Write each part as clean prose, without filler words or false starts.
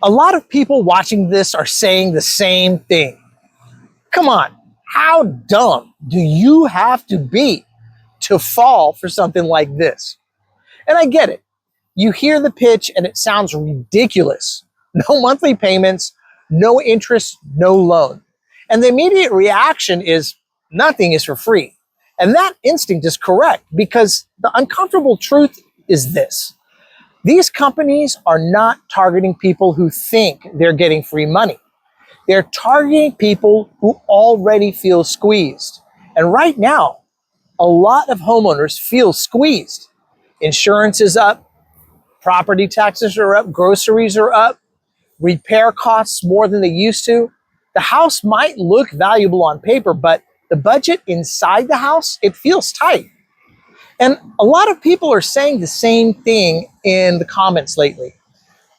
A lot of people watching this are saying the same thing. Come on, how dumb do you have to be to fall for something like this? And I get it. You hear the pitch and it sounds ridiculous. No monthly payments, no interest, no loan. And the immediate reaction is nothing is for free. And that instinct is correct because the uncomfortable truth is this. These companies are not targeting people who think they're getting free money. They're targeting people who already feel squeezed. And right now, a lot of homeowners feel squeezed. Insurance is up, property taxes are up, groceries are up, repair costs more than they used to. The house might look valuable on paper, but the budget inside the house, it feels tight. And a lot of people are saying the same thing in the comments lately.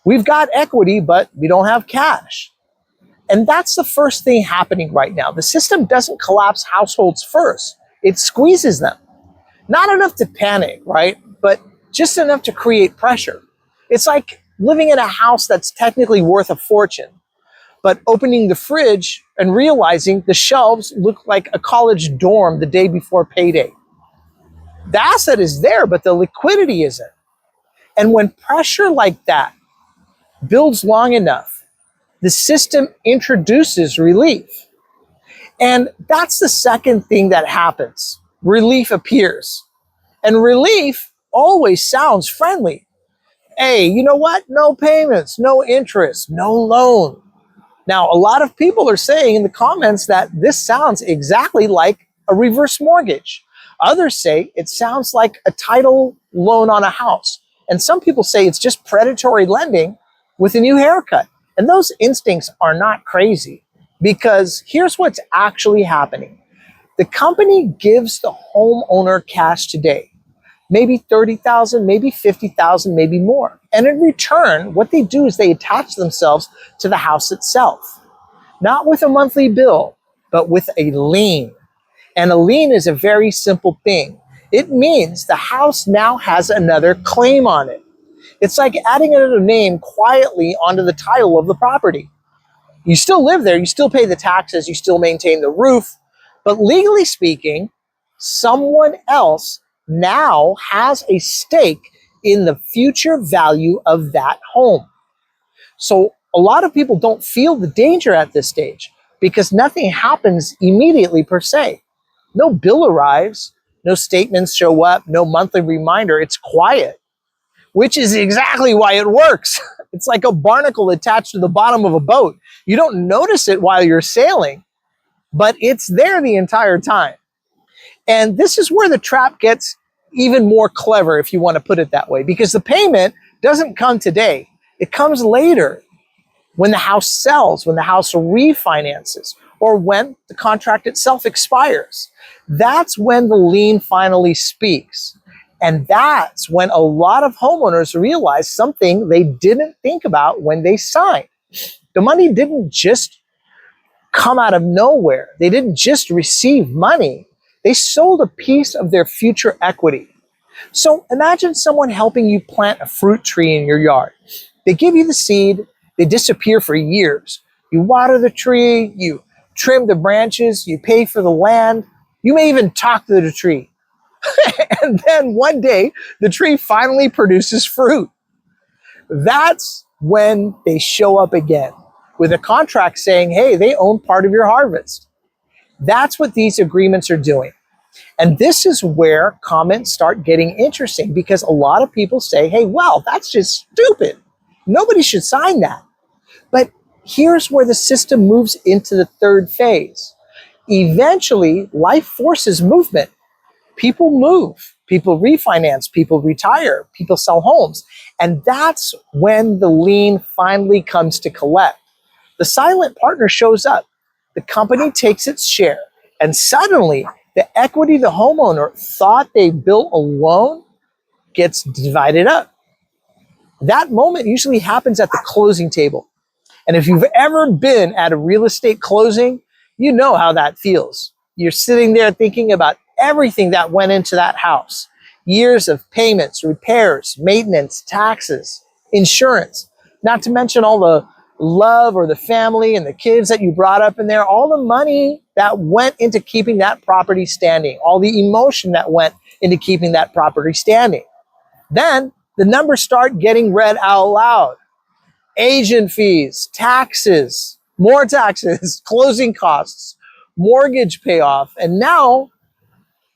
We've got equity, but we don't have cash. And that's the first thing happening right now. The system doesn't collapse households first. It squeezes them. Not enough to panic, right? But just enough to create pressure. It's like living in a house that's technically worth a fortune, but opening the fridge and realizing the shelves look like a college dorm the day before payday. The asset is there, but the liquidity isn't. And when pressure like that builds long enough, the system introduces relief. And that's the second thing that happens. Relief appears. And relief always sounds friendly. Hey, you know what? No payments, no interest, no loan. Now, a lot of people are saying in the comments that this sounds exactly like a reverse mortgage. Others say it sounds like a title loan on a house. And some people say it's just predatory lending with a new haircut. And those instincts are not crazy because here's what's actually happening. The company gives the homeowner cash today, maybe $30,000, maybe $50,000, maybe more. And in return, what they do is they attach themselves to the house itself, not with a monthly bill, but with a lien. And a lien is a very simple thing. It means the house now has another claim on it. It's like adding another name quietly onto the title of the property. You still live there, you still pay the taxes, you still maintain the roof, but legally speaking, someone else now has a stake in the future value of that home. So a lot of people don't feel the danger at this stage because nothing happens immediately per se. No bill arrives, no statements show up, no monthly reminder. It's quiet, which is exactly why it works. It's like a barnacle attached to the bottom of a boat. You don't notice it while you're sailing, but it's there the entire time. And this is where the trap gets even more clever, if you want to put it that way, because the payment doesn't come today. It comes later when the house sells, when the house refinances, or when the contract itself expires. That's when the lien finally speaks. And that's when a lot of homeowners realize something they didn't think about when they signed. The money didn't just come out of nowhere. They didn't just receive money. They sold a piece of their future equity. So imagine someone helping you plant a fruit tree in your yard. They give you the seed, they disappear for years. You water the tree, you trim the branches, you pay for the land, you may even talk to the tree. And then one day, the tree finally produces fruit. That's when they show up again with a contract saying, hey, they own part of your harvest. That's what these agreements are doing. And this is where comments start getting interesting because a lot of people say, hey, well, that's just stupid. Nobody should sign that. But here's where the system moves into the third phase. Eventually, life forces movement. People move, people refinance, people retire, people sell homes. And that's when the lien finally comes to collect. The silent partner shows up. The company takes its share. And suddenly, the equity the homeowner thought they built alone gets divided up. That moment usually happens at the closing table. And if you've ever been at a real estate closing, you know how that feels. You're sitting there thinking about everything that went into that house. Years of payments, repairs, maintenance, taxes, insurance. Not to mention all the love or the family and the kids that you brought up in there, all the money that went into keeping that property standing, all the emotion that went into keeping that property standing. Then the numbers start getting read out loud. Agent fees, taxes, more taxes, closing costs, mortgage payoff, and now,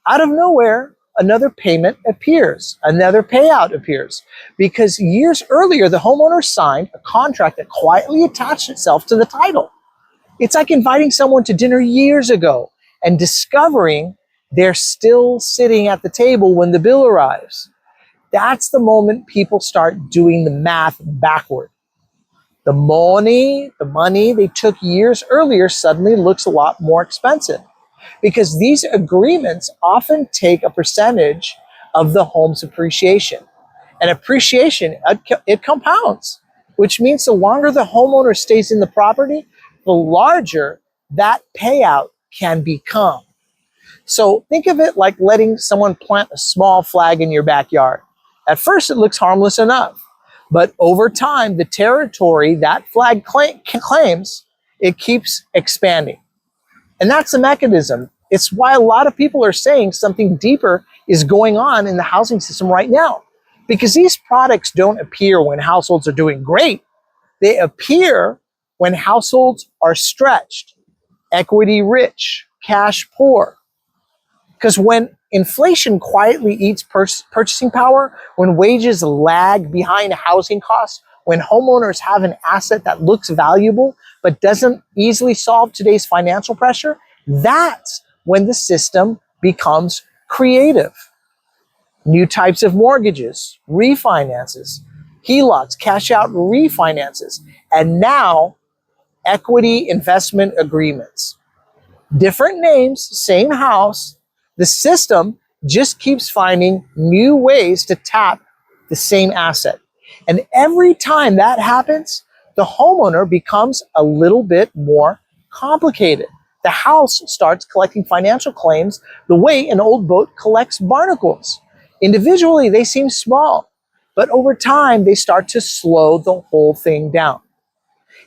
out of nowhere, another payment appears, another payout appears. Because years earlier, the homeowner signed a contract that quietly attached itself to the title. It's like inviting someone to dinner years ago and discovering they're still sitting at the table when the bill arrives. That's the moment people start doing the math backward. The money they took years earlier suddenly looks a lot more expensive, because these agreements often take a percentage of the home's appreciation. And appreciation, it compounds, which means the longer the homeowner stays in the property, the larger that payout can become. So think of it like letting someone plant a small flag in your backyard. At first, it looks harmless enough, but over time, the territory that flag claims, it keeps expanding. And that's the mechanism. It's why a lot of people are saying something deeper is going on in the housing system right now. Because these products don't appear when households are doing great. They appear when households are stretched, equity rich, cash poor. Because when inflation quietly eats purchasing power, when wages lag behind housing costs, when homeowners have an asset that looks valuable but doesn't easily solve today's financial pressure, that's when the system becomes creative. New types of mortgages, refinances, HELOCs, cash out refinances, and now equity investment agreements. Different names, same house. The system just keeps finding new ways to tap the same asset. And every time that happens, the homeowner becomes a little bit more complicated. The house starts collecting financial claims the way an old boat collects barnacles. Individually, they seem small, but over time, they start to slow the whole thing down.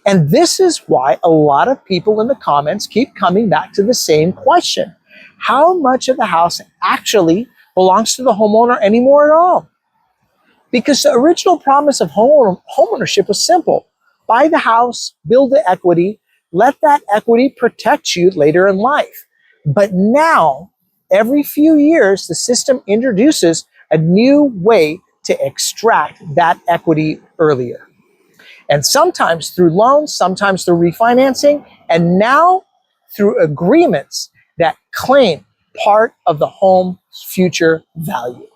And this is why a lot of people in the comments keep coming back to the same question. How much of the house actually belongs to the homeowner anymore at all? Because the original promise of homeownership was simple. Buy the house, build the equity, let that equity protect you later in life. But now, every few years, the system introduces a new way to extract that equity earlier. And sometimes through loans, sometimes through refinancing, and now through agreements that claim part of the home's future value.